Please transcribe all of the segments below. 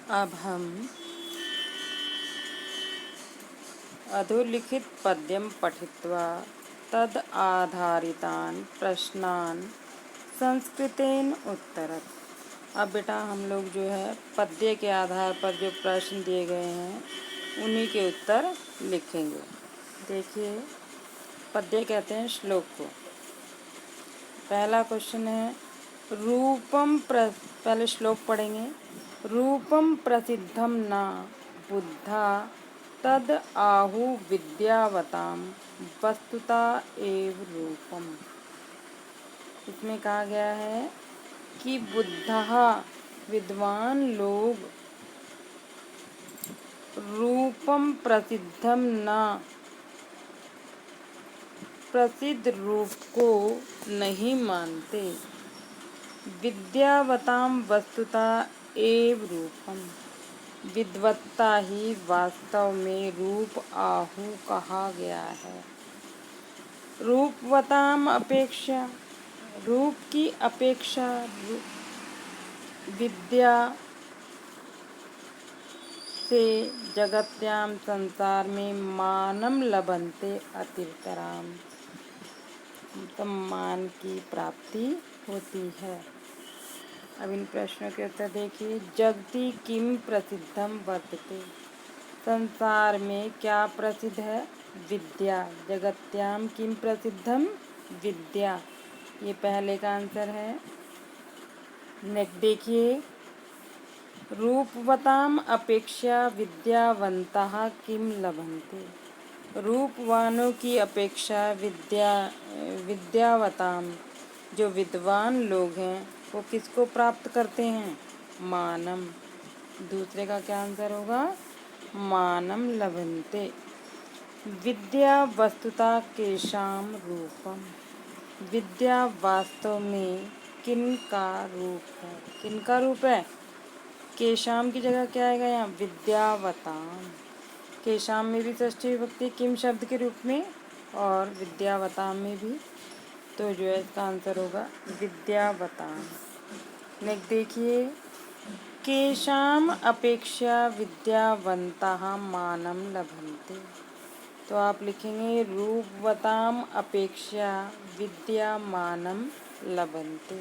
अब हम अधोलिखित पद्यम पठित्वा तद आधारितान प्रश्नान संस्कृतेन उत्तरत्। अब बेटा हम लोग जो है पद्य के आधार पर जो प्रश्न दिए गए हैं उन्हीं के उत्तर लिखेंगे। देखिए, पद्य कहते हैं श्लोक को। पहला क्वेश्चन है पहले श्लोक पढ़ेंगे। रूपम प्रसिद्धम न बुद्धा तद आहु विद्यावताम वस्तुता एव रूपम। इसमें कहा गया है कि बुद्धः विद्वान लोग रूपम प्रसिद्धम न प्रसिद्ध रूप को नहीं मानते। विद्यावताम वस्तुता एव रूपम, विद्वत्ता ही वास्तव में रूप आहु कहा गया है। रूपवताम अपेक्षा, रूप की अपेक्षा विद्या से जगत्याम संसार में मानम लभन्ते अतितराम, सम्मान की प्राप्ति होती है। अब इन प्रश्नों के उत्तर देखिए। जगति किम प्रसिद्धम वर्तते, संसार में क्या प्रसिद्ध है? विद्या। जगत्याम किम प्रसिद्धम, विद्या। ये पहले का आंसर है। नेक्स्ट देखिए, रूपवताम अपेक्षा विद्यावंतः किम लभन्ते, रूपवानों की अपेक्षा विद्यावताम जो विद्वान लोग हैं वो किसको प्राप्त करते हैं? मानम। दूसरे का क्या आंसर होगा? मानम लभन्ते। विद्या वस्तुता केशाम रूपम, विद्या वास्तव में किन का रूप है? किन का रूप है? केशाम की जगह क्या आएगा यहाँ? विद्यावताम। केशाम में भी षष्ठी विभक्ति किम शब्द के रूप में और विद्यावताम में भी, तो जो है इसका आंसर होगा विद्यावताम। नेक्स्ट देखिए, केशाम अपेक्षा विद्यावंतः मानम लभन्ते। तो आप लिखेंगे रूपवताम अपेक्षा विद्या मानम लभन्ते।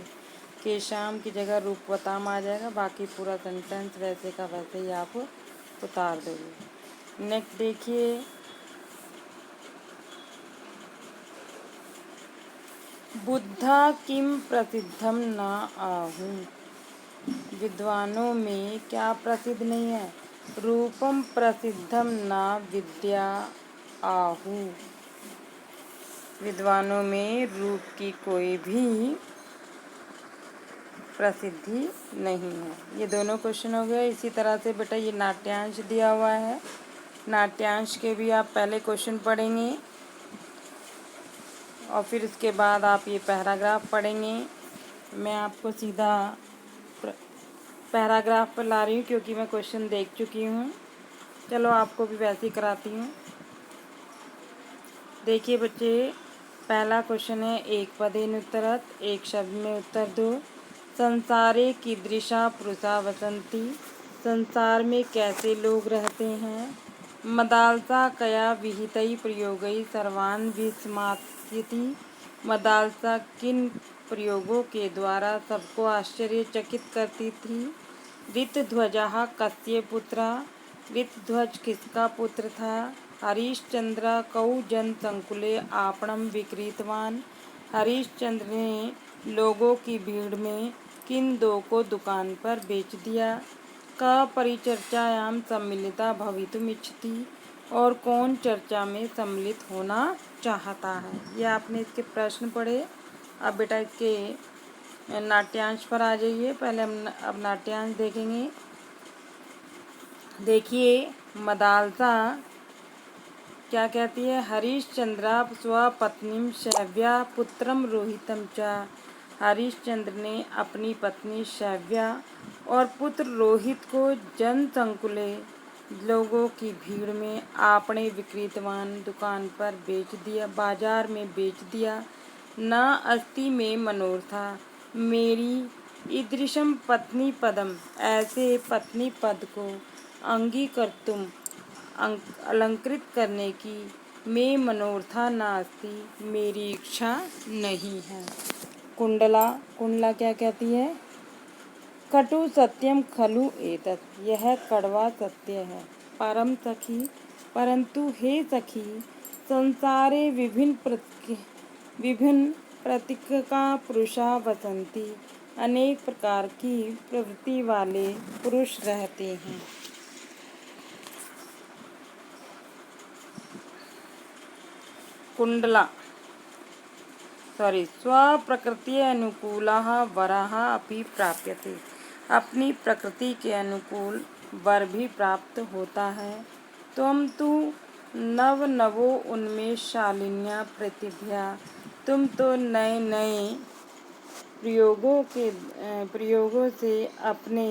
केशाम की जगह रूपवताम आ जाएगा, बाकी पूरा सेंटेंस वैसे का वैसे ही आप उतार दोगे। नेक्स्ट देखिए, बुद्धा किम प्रसिद्धम न आहु, विद्वानों में क्या प्रसिद्ध नहीं है? रूपम प्रसिद्धम न विद्या आहु, विद्वानों में रूप की कोई भी प्रसिद्धि नहीं है। ये दोनों क्वेश्चन हो गए। इसी तरह से बेटा ये नाट्यांश दिया हुआ है, नाट्यांश के भी आप पहले क्वेश्चन पढ़ेंगे और फिर उसके बाद आप ये पैराग्राफ पढ़ेंगे। मैं आपको सीधा पैराग्राफ पर ला रही हूँ क्योंकि मैं क्वेश्चन देख चुकी हूँ। चलो आपको भी वैसे ही कराती हूँ। देखिए बच्चे, पहला क्वेश्चन है एक पदेन उत्तरत, एक शब्द में उत्तर दो। संसारे कीदृशा पुरुषा वसंती, संसार में कैसे लोग रहते हैं? मदालसा कया विहितई प्रयोगई सर्वान् विस्मायति, मदालसा किन प्रयोगों के द्वारा सबको आश्चर्यचकित करती थी? ऋतध्वजः कस्य पुत्रा, ऋतध्वज किसका पुत्र था? हरिश्चंद्र कौ जन संकुले आपणम विक्रीतवान, हरिश्चंद्र ने लोगों की भीड़ में किन दो को दुकान पर बेच दिया? क परिचर्चायाम सम्मिलिता भवितुमिच्छति, और कौन चर्चा में सम्मिलित होना चाहता है? ये आपने इसके प्रश्न पढ़े। अब बेटा इसके नाट्यांश पर आ जाइए। पहले हम अब नाट्यांश देखेंगे। देखिए, मदालसा क्या कहती है? हरिश्चंद्रा स्वपत्नीम शैव्या पुत्रम रोहितम च, हरिश्चंद्र ने अपनी पत्नी शैव्या और पुत्र रोहित को जन संकुले लोगों की भीड़ में आपने विक्रीतवान दुकान पर बेच दिया, बाजार में बेच दिया। न अस्ति में मनोरथा, मेरी ईदृशम पत्नी पदम, ऐसे पत्नी पद को अंगीकर्तुम, अलंकृत करने की मे मनोर्था नास्ति, मेरी इच्छा नहीं है। कुंडला, कुंडला क्या कहती है? कटु सत्यम खलु एतत्, यह कड़वा सत्य है। परम सखी, परंतु हे सखी, संसारे विभिन्न प्रतीका पुरुषा वसंती, अनेक प्रकार की प्रवृत्ति वाले पुरुष रहते हैं। कुंडला स्वप्रकृति अनुकूलः वरः अपि प्राप्यते, अपनी प्रकृति के अनुकूल वर भी प्राप्त होता है। त्वं तु नवो उन्मेषशालिन्या प्रतिभया, तुम तो नए नए प्रयोगों से अपने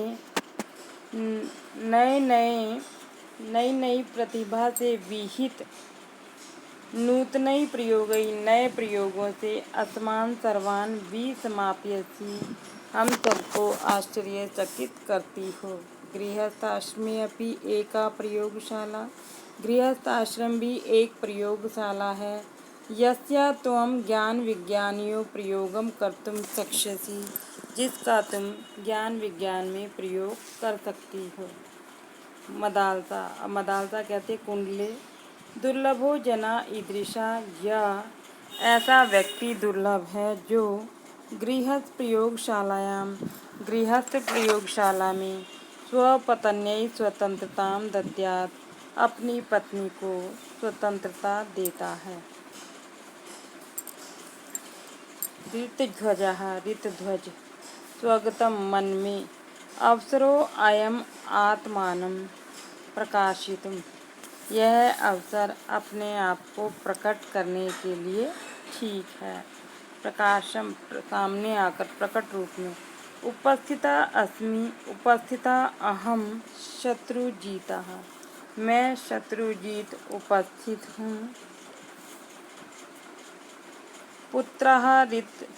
नई नई प्रतिभा से विहित नूतनई प्रयोगई, नए प्रयोगों से असमान सर्वान विसमाप्यसि, हम सबको आश्चर्यचकित करती हो। गृहस्थाश्रमे अपि एका प्रयोगशाला, गृहस्थ आश्रम भी एक प्रयोगशाला है। यस्या त्वं ज्ञान विज्ञानयोः प्रयोगम कर्तुम शक्ष्यसि, जिसका तुम ज्ञान विज्ञान में प्रयोग कर सकती हो। मदालसा, मदालसा कहते कुंडले, दुर्लभो जना ईदृशा, यह ऐसा व्यक्ति दुर्लभ है जो गृहस्थ प्रयोगशाला में स्वपत्न्यै स्वतंत्रतां दद्यात्, अपनी पत्नी को स्वतंत्रता देता है। ऋतध्वजः, ऋतध्वज, स्वगतं मन में, अवसरो अयम् आत्मानं प्रकाशितुम्, यह अवसर अपने आप को प्रकट करने के लिए ठीक है। प्रकाशम, सामने आकर, प्रकट रूप में। उपस्थिता अस्मि, उपस्थिता अहम शत्रुजितः, मैं शत्रुजीत उपस्थित हूँ। पुत्रः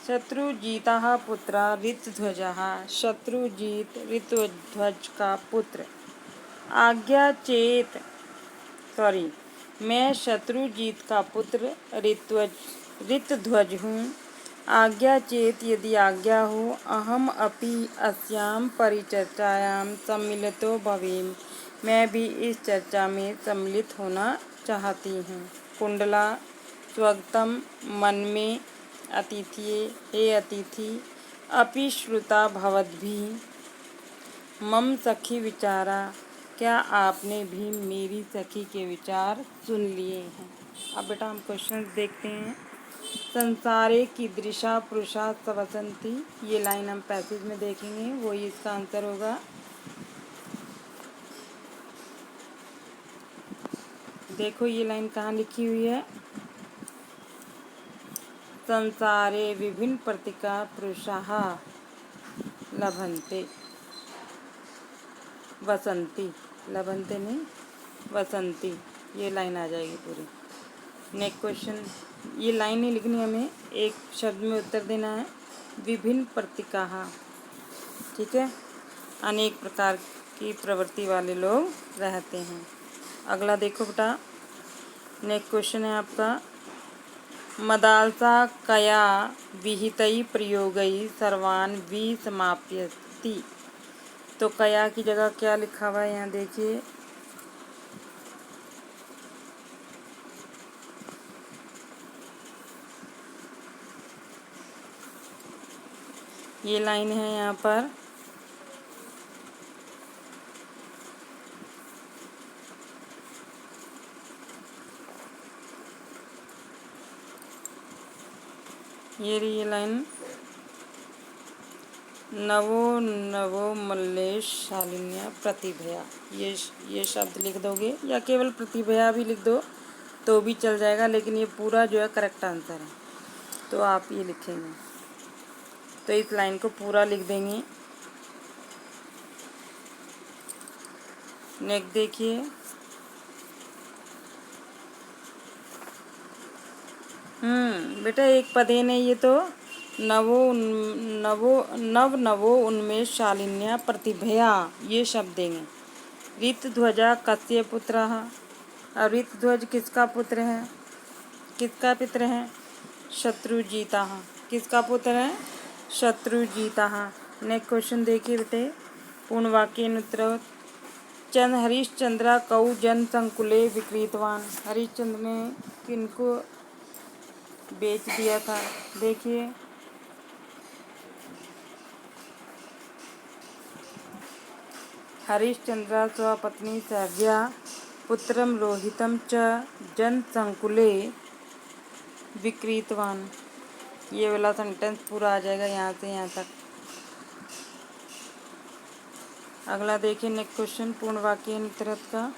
शत्रुजीतः पुत्रः ऋतध्वजः, शत्रुजीत ऋतध्वज का पुत्र। मैं शत्रुजीत का पुत्र ऋतध्वज हूँ। आज्ञा चेत, यदि आज्ञा हो, अहम अपि अस्यां परिचर्चायां सम्मिलितो भवेम, मैं भी इस चर्चा में सम्मिलित होना चाहती हूँ। कुंडला, स्वगतम, मन में, अतिथिये, हे अतिथि, अपि श्रुता भवद्भिः मम सखी विचारा, क्या आपने भी मेरी सखी के विचार सुन लिए हैं। अब बेटा हम क्वेश्चन देखते हैं। संसारे कीदृशा पुरुषा वसंती, ये लाइन हम पैसेज में देखेंगे, वही इसका आंसर होगा। देखो ये लाइन कहाँ लिखी हुई है। संसारे विभिन्न प्रतीका पुरुषाः लभन्ते, वसंती, लभन्ते नहीं, वसंती, ये लाइन आ जाएगी पूरी। नेक्स्ट क्वेश्चन, ये लाइन नहीं लिखनी, हमें एक शब्द में उत्तर देना है। विभिन्न प्रतीकाः, ठीक है, अनेक प्रकार की प्रवृत्ति वाले लोग रहते हैं। अगला देखो बेटा, नेक्स्ट क्वेश्चन है आपका, मदालसा कया विहितै प्रयोगै सर्वान् विसमाप्यति, तो कया की जगह क्या लिखा हुआ है यहाँ देखिए। ये लाइन है यहाँ पर, ये लाइन, नवो मल्लेश शालिन्या प्रतिभया, ये शब्द लिख दोगे, या केवल प्रतिभया भी लिख दो तो भी चल जाएगा, लेकिन ये पूरा जो है करेक्ट आंसर है, तो आप ये लिखेंगे, तो इस लाइन को पूरा लिख देंगे। नेक्स्ट देखिए, बेटा एक पदे नहीं, ये तो नवो उन्मेष शालिन्या प्रतिभया, ये शब्द देंगे। ऋतध्वजा कस्य पुत्रः। अब ऋतध्वज किसका पुत्र है, किसका पित्र है? शत्रुजीतः। किसका पुत्र है? शत्रुजीतः। नेक्स्ट क्वेश्चन देखिए बेटे, पूर्ण वाक्य उत्तर। हरिश्चंद्र कौ जन संकुले विक्रीतवान। हरिश्चंद्र ने किनको बेच दिया था? देखिए, हरिश्चंद्र स्वपत्नी सव्या पुत्रम रोहितम च जन संकुले विक्रीतवान। ये वाला सेंटेंस पूरा आ जाएगा यहाँ से यहाँ तक। अगला देखिए नेक्स्ट क्वेश्चन, पूर्ण वाक्य उत्तरत का।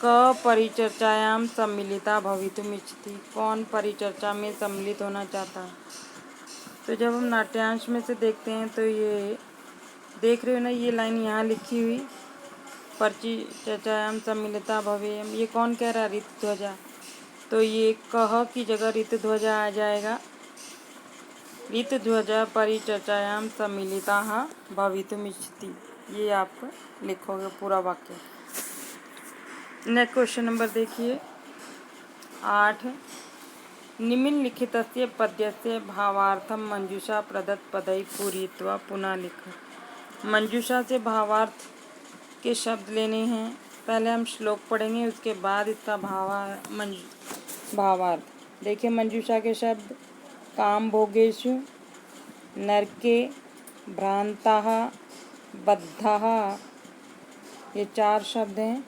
क परिचर्चायां सम्मिलिता भवितुमिच्छति। कौन परिचर्चा में सम्मिलित होना चाहता है? तो जब हम नाट्यांश में से देखते हैं तो ये देख रहे हो ना, ये लाइन यहाँ लिखी हुई, परिचर्चायां सम्मिलिता भवेयम, ये कौन कह रहा है? ऋतध्वजा। तो ये कह की जगह ऋतध्वजा आ जाएगा। ऋतध्वजा परिचर्चायां सम्मिलिताः भवितुमिच्छति, ये आप लिखोगे पूरा वाक्य। नेक्स्ट क्वेश्चन नंबर देखिए 8। निम्नलिखितस्य पद्यस्य भावार्थं मंजूषा प्रदत्त पदैः पूरयित्वा पुनः लिख। मंजूषा से भावार्थ के शब्द लेने हैं। पहले हम श्लोक पढ़ेंगे, उसके बाद इसका भावार्थ। देखिए मंजूषा के शब्द, काम भोगेषु, नरके, भ्रांताः, बद्धाः, ये 4 शब्द हैं।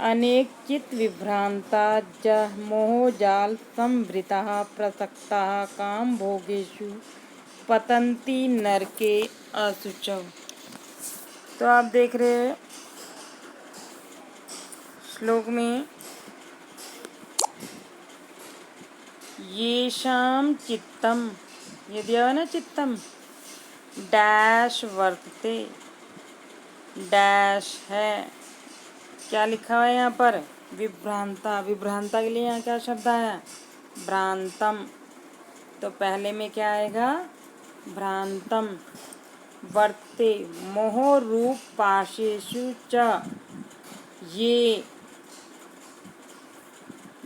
अनेक चित विभ्रांता मोहजाल संवृताः प्रसक्ताः काम भोगेषु पतन्ति नरके अशुचौ। तो आप देख रहे हैं श्लोक में, येषां चित्तम, ये दिया है ना, चित्तम डैश वर्तते, डैश है, क्या लिखा हुआ है यहाँ पर? विभ्रांता। विभ्रांता के लिए यहाँ क्या शब्द आया? भ्रांतम। तो पहले में क्या आएगा? भ्रांतम। वर्ते मोह रूप पाशेषु च ये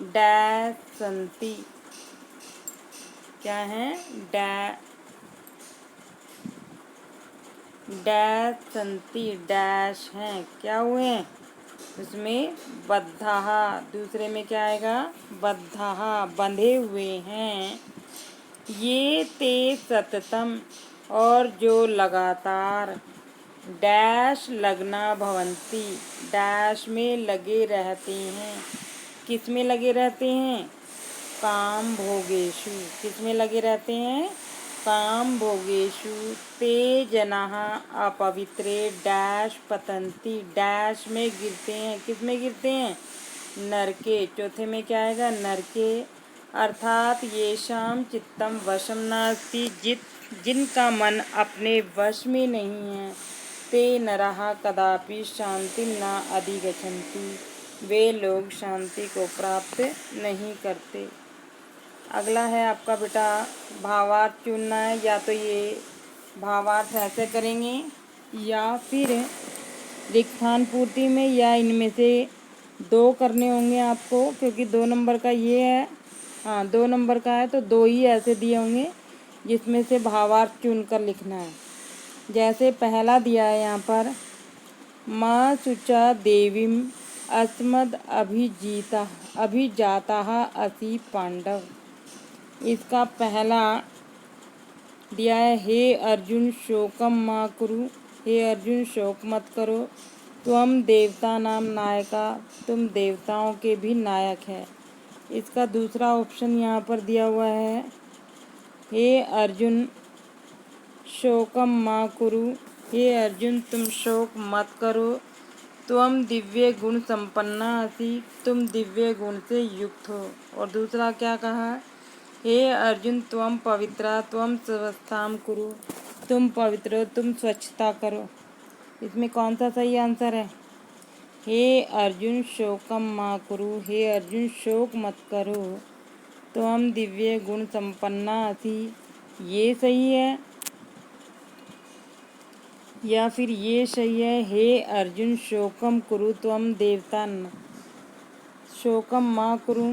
डैश संति, क्या है? डैश संति, डैश हैं, क्या हुए? उसमें बद्धाहा। दूसरे में क्या आएगा? बद्धाहा, बंधे हुए हैं। ये ते सततम, और जो लगातार, डैश लगना भवंती, डैश में लगे रहते हैं। किस में लगे रहते हैं? काम भोगेषु। किस में लगे रहते हैं? काम भोगेषु। ते जनाः अपवित्रे डैश पतंती, डैश में गिरते हैं। किस में गिरते हैं? नरके। चौथे में क्या आएगा? नरके। अर्थात येषां चित्तम वशम नास्ति, जिनका मन अपने वश में नहीं है, ते नरः कदापि शांति न अधिगच्छन्ति, वे लोग शांति को प्राप्त नहीं करते। अगला है आपका बेटा भावार्थ चुनना है। या तो ये भावार्थ ऐसे करेंगे, या फिर रिक्तस्थान पूर्ति में, या इनमें से 2 करने होंगे आपको, क्योंकि 2 नंबर का ये है। हाँ, 2 नंबर का है तो 2 ही ऐसे दिए होंगे जिसमें से भावार्थ चुन कर लिखना है। जैसे पहला दिया है यहाँ पर, माँ शुचा देवीम अस्मद अभिजाताः असि पांडव। इसका पहला दिया है, हे अर्जुन शोकम मा कुरु, हे अर्जुन शोक मत करो, त्वम देवता नाम नायका, तुम देवताओं के भी नायक है। इसका दूसरा ऑप्शन यहाँ पर दिया हुआ है, हे अर्जुन शोकम मा कुरु, हे अर्जुन तुम शोक मत करो, त्वम दिव्य गुण संपन्ना असि, तुम दिव्य गुण से युक्त हो। और दूसरा क्या कहा? हे अर्जुन त्वम पवित्रा त्वम स्वच्छताम कुरु, तुम पवित्र हो, तुम स्वच्छता करो। इसमें कौन सा सही आंसर है? हे अर्जुन शोकम मा कुरु, हे अर्जुन शोक मत करो, त्वम दिव्य गुण संपन्ना असी। ये सही है या फिर ये सही है, हे अर्जुन शोकम कुरु त्वम देवता न शोकम मा कुरु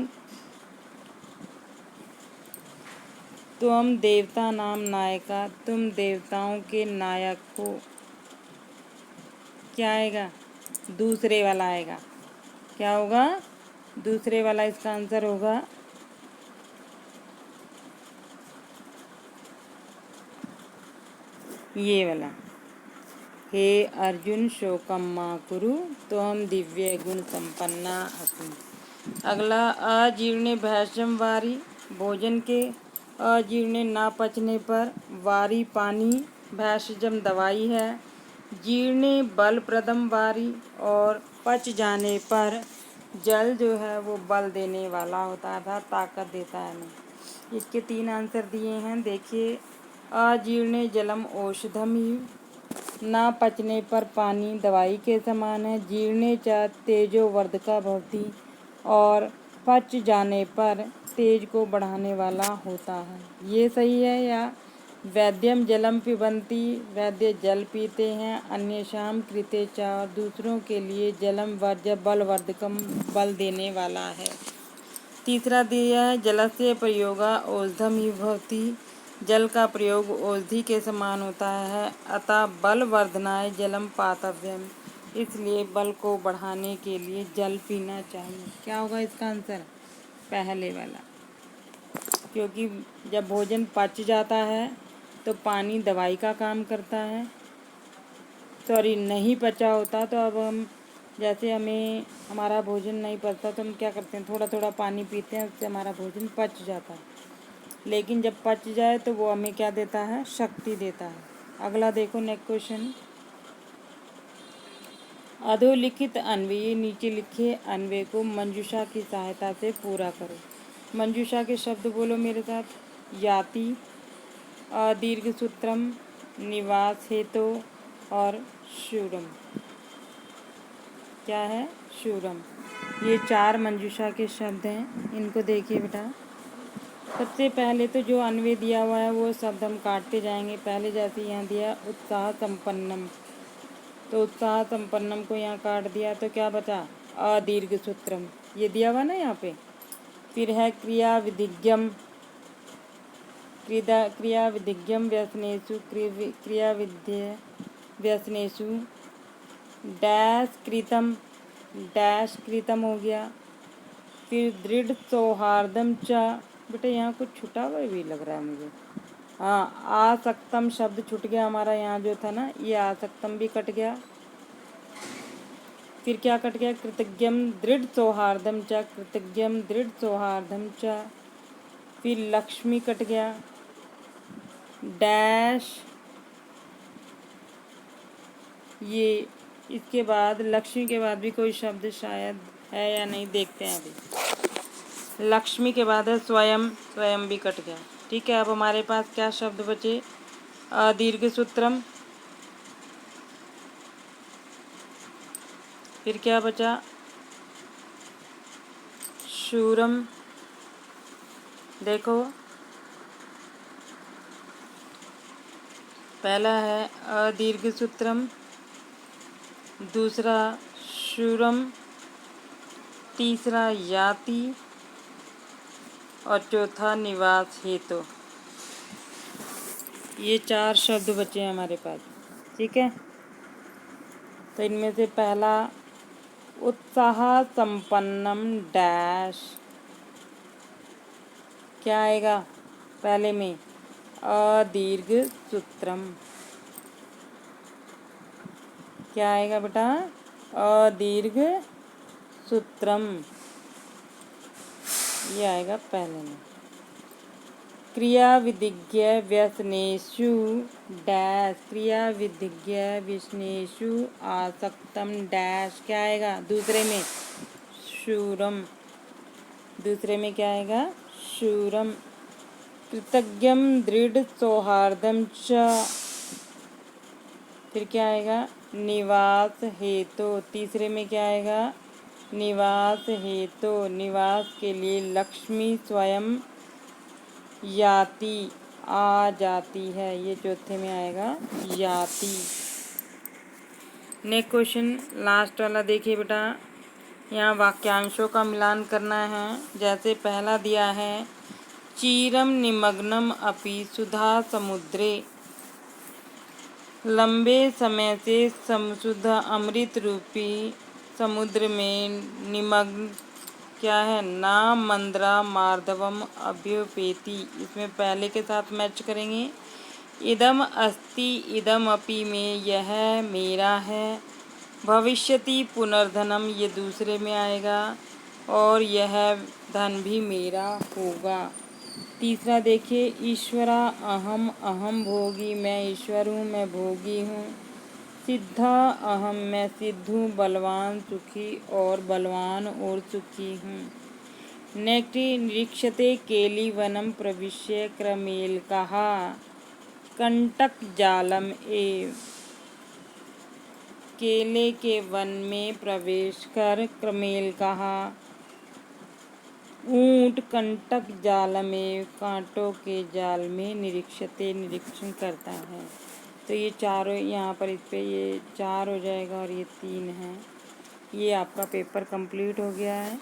त्वम देवता नाम नायका, तुम देवताओं के नायक हो। क्या आएगा? दूसरे वाला आएगा। क्या होगा? दूसरे वाला इसका आंसर होगा ये वाला, हे अर्जुन शोकम मा कुरु त्वम दिव्य गुण संपन्ना असि। अगला, अजीर्णे भैषम वारी, भोजन के अजीर्णे ना पचने पर, वारी पानी, भैषजम दवाई है, जीर्णे बल प्रदम वारी, और पच जाने पर जल जो है वो बल देने वाला होता है अर्थात ताकत देता है हमें। इसके 3 आंसर दिए हैं। देखिए, अजीर्णे जलम औषधम ही, ना पचने पर पानी दवाई के समान है, जीर्णे च तेजो वर्धका भवती, और पच जाने पर तेज को बढ़ाने वाला होता है। ये सही है या वैद्यम जलम पिबंती, वैद्य जल पीते हैं, अन्येषाम कृते च, दूसरों के लिए जलम वर्ज्य बलवर्धकम, बल देने वाला है। तीसरा दिया है, जलस्य प्रयोगा औषधम ही भवती, जल का प्रयोग औषधि के समान होता है, अतः बलवर्धनाय जलम पातव्यम, इसलिए बल को बढ़ाने के लिए जल पीना चाहिए। क्या होगा इसका आंसर? पहले वाला, क्योंकि जब भोजन पच जाता है तो पानी दवाई का काम करता है। सॉरी, नहीं पचा होता तो अब हम जैसे हमें हमारा भोजन नहीं पचता तो हम क्या करते हैं, थोड़ा थोड़ा पानी पीते हैं, उससे हमारा भोजन पच जाता है। लेकिन जब पच जाए तो वो हमें क्या देता है? शक्ति देता है। अगला देखो, नेक्स्ट क्वेश्चन, अधोलिखित अन्वय, नीचे लिखे अन्वय को मंजूषा की सहायता से पूरा करो। मंजूषा के शब्द बोलो मेरे साथ। याति, अदीर्घ सूत्रम, निवास हेतु, और शूरम। क्या है? शूरम। ये 4 मंजूषा के शब्द हैं। इनको देखिए बेटा, सबसे पहले तो जो अन्वय दिया हुआ है वो शब्द हम काटते जाएंगे। पहले जैसे यहाँ दिया उत्साह संपन्नम, तो उत्साह संपन्नम को यहाँ काट दिया तो क्या बचा? अदीर्घ सूत्रम, ये दिया हुआ ना यहाँ पे। फिर है क्रिया विधिज्ञम, क्रिया विधिज्ञम व्यसनेषु, क्रिया विद्य व्यसनेषु, डैश कृतम हो गया। फिर दृढ़ सौहार्दम च, बेटा यहाँ कुछ छुटा हुआ भी लग रहा है मुझे। हाँ, आसक्तम शब्द छूट गया हमारा, यहाँ जो था ना ये आसक्तम भी कट गया। फिर क्या कट गया? कृतज्ञम दृढ़ सौहार्दम च, कृतज्ञम दृढ़ सौहार्दम च। फिर लक्ष्मी कट गया, डैश, ये इसके बाद लक्ष्मी के बाद भी कोई शब्द शायद है या नहीं, देखते हैं अभी। लक्ष्मी के बाद है स्वयं, स्वयं भी कट गया। ठीक है, अब हमारे पास क्या शब्द बचे? अदीर्घ सूत्रम, फिर क्या बचा? शूरम। देखो, पहला है अदीर्घ सूत्रम, दूसरा शूरम, तीसरा याति, और चौथा निवास हेतु। ये 4 शब्द बचे हैं हमारे पास। ठीक है, तो इनमें से पहला उत्साह संपन्नम डैश, क्या आएगा पहले में? अदीर्घ सूत्रम। क्या आएगा बेटा? अदीर्घ सूत्रम, ये आएगा पहले में। क्रिया विधिज्ञ व्यसनेषु डैश, क्रिया विधिज्ञ व्यसनेषु आसक्तम डैश, क्या आएगा दूसरे में? शूरम। दूसरे में क्या आएगा? शूरम। कृतज्ञम दृढ़ सौहार्दम च, फिर क्या आएगा, निवास हेतु। तीसरे में क्या आएगा, निवास हेतु, निवास के लिए लक्ष्मी स्वयं याति, आ जाती है। ये चौथे में आएगा याति। नेक्स्ट क्वेश्चन लास्ट वाला देखिए बेटा, यहाँ वाक्यांशों का मिलान करना है। जैसे पहला दिया है, चीरम निमग्नम अपि सुधा समुद्रे, लंबे समय से शुद्ध अमृत रूपी समुद्र में निमग्न क्या है, ना मंद्रा मार्दवम अभ्युपेति। इसमें पहले के साथ मैच करेंगे। इदम अस्ति इदम अपि में यह मेरा है। भविष्यति पुनर्धनम ये दूसरे में आएगा, और यह धन भी मेरा होगा। तीसरा देखिए, ईश्वरा अहम अहम भोगी, मैं ईश्वर हूँ, मैं भोगी हूँ। सिद्धा अहम, मैं सिद्ध हूँ, बलवान सुखी और बलवान और सुखी हूँ। नेक्स्ट, निरीक्षते केलीवनम प्रविश्य क्रमेलकः कंटक जालम एव, केले के वन में प्रवेश कर क्रमेलकः ऊंट कंटक जाल में कांटों के जाल में निरीक्षते निरीक्षण करता है। तो ये चारों यहाँ पर इस पे ये 4 हो जाएगा और ये 3 है। ये आपका पेपर कंप्लीट हो गया है।